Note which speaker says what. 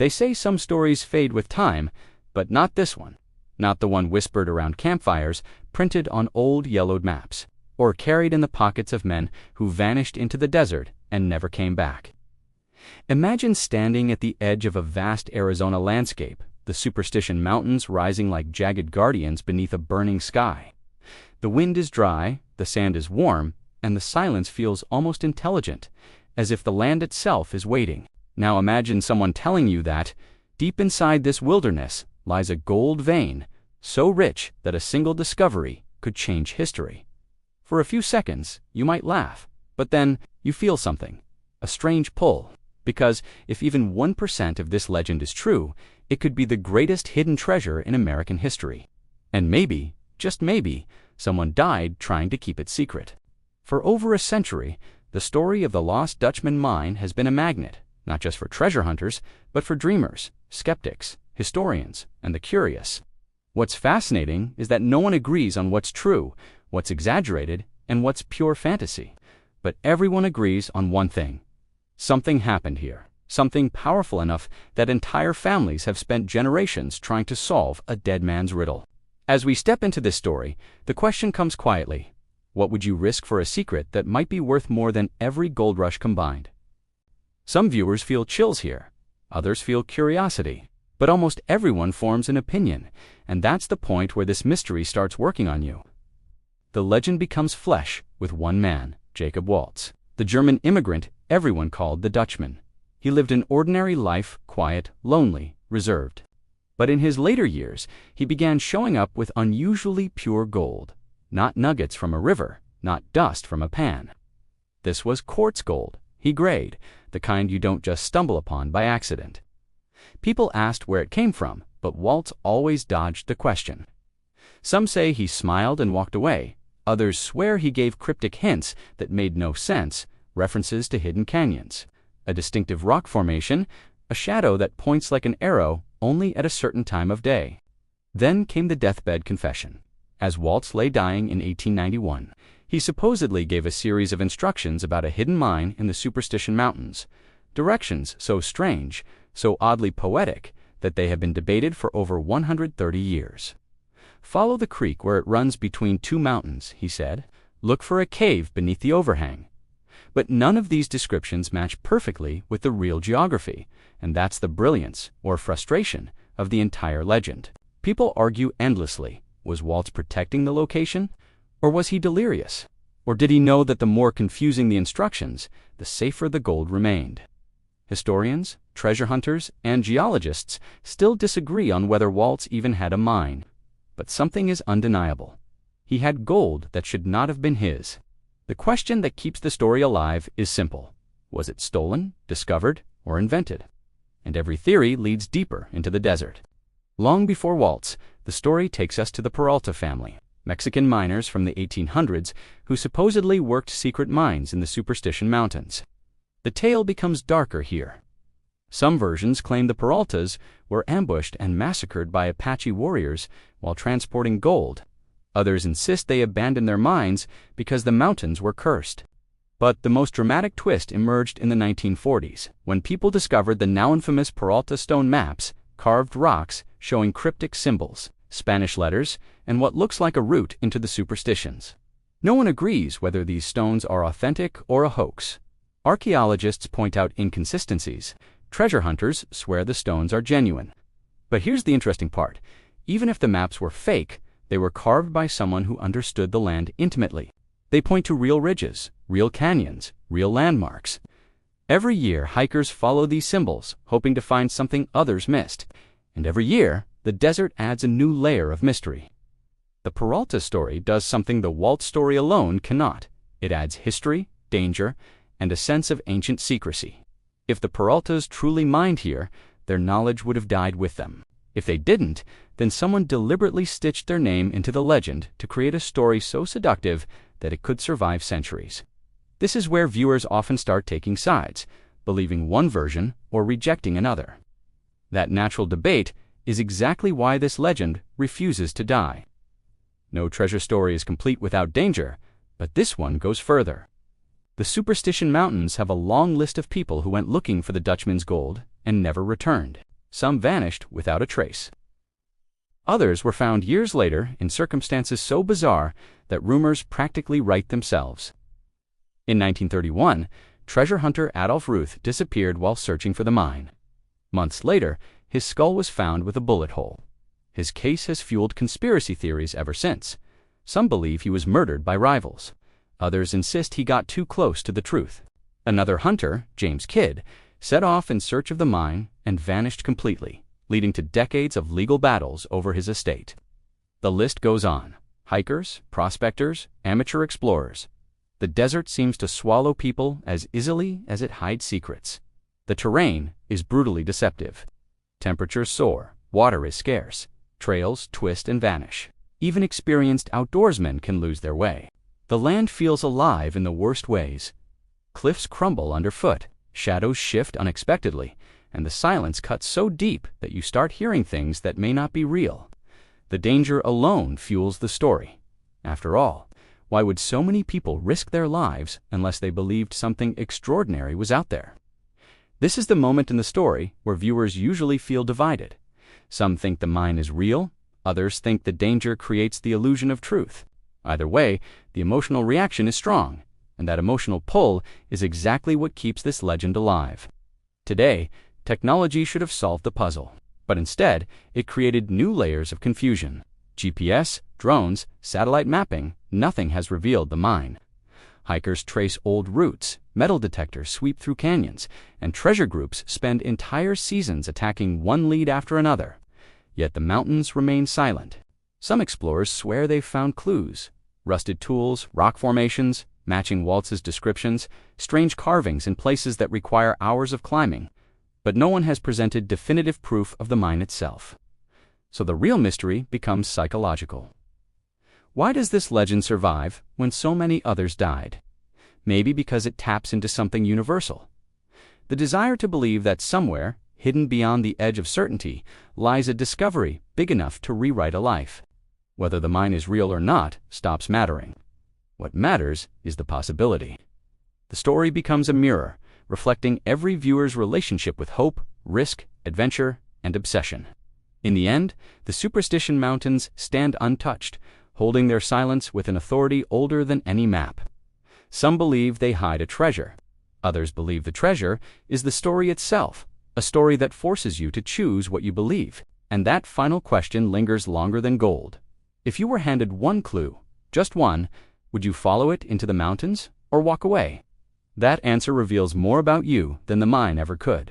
Speaker 1: They say some stories fade with time, but not this one. Not the one whispered around campfires, printed on old yellowed maps, or carried in the pockets of men who vanished into the desert and never came back. Imagine standing at the edge of a vast Arizona landscape, the Superstition Mountains rising like jagged guardians beneath a burning sky. The wind is dry, the sand is warm, and the silence feels almost intelligent, as if the land itself is waiting. Now imagine someone telling you that, deep inside this wilderness, lies a gold vein, so rich that a single discovery could change history. For a few seconds, you might laugh, but then you feel something, a strange pull, because if even 1% of this legend is true, it could be the greatest hidden treasure in American history. And maybe, just maybe, someone died trying to keep it secret. For over a century, the story of the Lost Dutchman Mine has been a magnet, not just for treasure hunters, but for dreamers, skeptics, historians, and the curious. What's fascinating is that no one agrees on what's true, what's exaggerated, and what's pure fantasy. But everyone agrees on one thing. Something happened here, something powerful enough that entire families have spent generations trying to solve a dead man's riddle. As we step into this story, the question comes quietly. What would you risk for a secret that might be worth more than every gold rush combined? Some viewers feel chills here, others feel curiosity, but almost everyone forms an opinion, and that's the point where this mystery starts working on you. The legend becomes flesh with one man, Jacob Waltz, the German immigrant everyone called the Dutchman. He lived an ordinary life, quiet, lonely, reserved. But in his later years, he began showing up with unusually pure gold. Not nuggets from a river, not dust from a pan. This was quartz gold, he grade, the kind you don't just stumble upon by accident. People asked where it came from, but Waltz always dodged the question. Some say he smiled and walked away. Others swear he gave cryptic hints that made no sense, references to hidden canyons, a distinctive rock formation, a shadow that points like an arrow only at a certain time of day. Then came the deathbed confession. As Waltz lay dying in 1891, he supposedly gave a series of instructions about a hidden mine in the Superstition Mountains, directions so strange, so oddly poetic, that they have been debated for over 130 years. Follow the creek where it runs between two mountains, he said. Look for a cave beneath the overhang. But none of these descriptions match perfectly with the real geography, and that's the brilliance, or frustration, of the entire legend. People argue endlessly. Was Waltz protecting the location? Or was he delirious? Or did he know that the more confusing the instructions, the safer the gold remained? Historians, treasure hunters, and geologists still disagree on whether Waltz even had a mine. But something is undeniable. He had gold that should not have been his. The question that keeps the story alive is simple. Was it stolen, discovered, or invented? And every theory leads deeper into the desert. Long before Waltz, the story takes us to the Peralta family, Mexican miners from the 1800s who supposedly worked secret mines in the Superstition Mountains. The tale becomes darker here. Some versions claim the Peraltas were ambushed and massacred by Apache warriors while transporting gold. Others insist they abandoned their mines because the mountains were cursed. But the most dramatic twist emerged in the 1940s, when people discovered the now infamous Peralta stone maps, carved rocks showing cryptic symbols, Spanish letters, and what looks like a route into the superstitions. No one agrees whether these stones are authentic or a hoax. Archaeologists point out inconsistencies. Treasure hunters swear the stones are genuine. But here's the interesting part. Even if the maps were fake, they were carved by someone who understood the land intimately. They point to real ridges, real canyons, real landmarks. Every year, hikers follow these symbols, hoping to find something others missed. And every year, the desert adds a new layer of mystery. The Peralta story does something the Waltz story alone cannot. It adds history, danger, and a sense of ancient secrecy. If the Peraltas truly mined here, their knowledge would have died with them. If they didn't, then someone deliberately stitched their name into the legend to create a story so seductive that it could survive centuries. This is where viewers often start taking sides, believing one version or rejecting another. That natural debate is exactly why this legend refuses to die. No treasure story is complete without danger, but this one goes further. The Superstition Mountains have a long list of people who went looking for the Dutchman's gold and never returned. Some vanished without a trace. Others were found years later in circumstances so bizarre that rumors practically write themselves. In 1931, treasure hunter Adolf Ruth disappeared while searching for the mine. Months later, his skull was found with a bullet hole. His case has fueled conspiracy theories ever since. Some believe he was murdered by rivals. Others insist he got too close to the truth. Another hunter, James Kidd, set off in search of the mine and vanished completely, leading to decades of legal battles over his estate. The list goes on. Hikers, prospectors, amateur explorers. The desert seems to swallow people as easily as it hides secrets. The terrain is brutally deceptive. Temperatures soar, water is scarce, trails twist and vanish. Even experienced outdoorsmen can lose their way. The land feels alive in the worst ways. Cliffs crumble underfoot, shadows shift unexpectedly, and the silence cuts so deep that you start hearing things that may not be real. The danger alone fuels the story. After all, why would so many people risk their lives unless they believed something extraordinary was out there? This is the moment in the story where viewers usually feel divided. Some think the mine is real, others think the danger creates the illusion of truth. Either way, the emotional reaction is strong, and that emotional pull is exactly what keeps this legend alive. Today, technology should have solved the puzzle, but instead, it created new layers of confusion. GPS, drones, satellite mapping, nothing has revealed the mine. Hikers trace old routes, metal detectors sweep through canyons, and treasure groups spend entire seasons attacking one lead after another. Yet the mountains remain silent. Some explorers swear they've found clues: rusted tools, rock formations, matching Waltz's descriptions, strange carvings in places that require hours of climbing. But no one has presented definitive proof of the mine itself. So the real mystery becomes psychological. Why does this legend survive when so many others died? Maybe because it taps into something universal. The desire to believe that somewhere, hidden beyond the edge of certainty, lies a discovery big enough to rewrite a life. Whether the mine is real or not stops mattering. What matters is the possibility. The story becomes a mirror, reflecting every viewer's relationship with hope, risk, adventure, and obsession. In the end, the Superstition Mountains stand untouched, holding their silence with an authority older than any map. Some believe they hide a treasure. Others believe the treasure is the story itself, a story that forces you to choose what you believe. And that final question lingers longer than gold. If you were handed one clue, just one, would you follow it into the mountains or walk away? That answer reveals more about you than the mine ever could.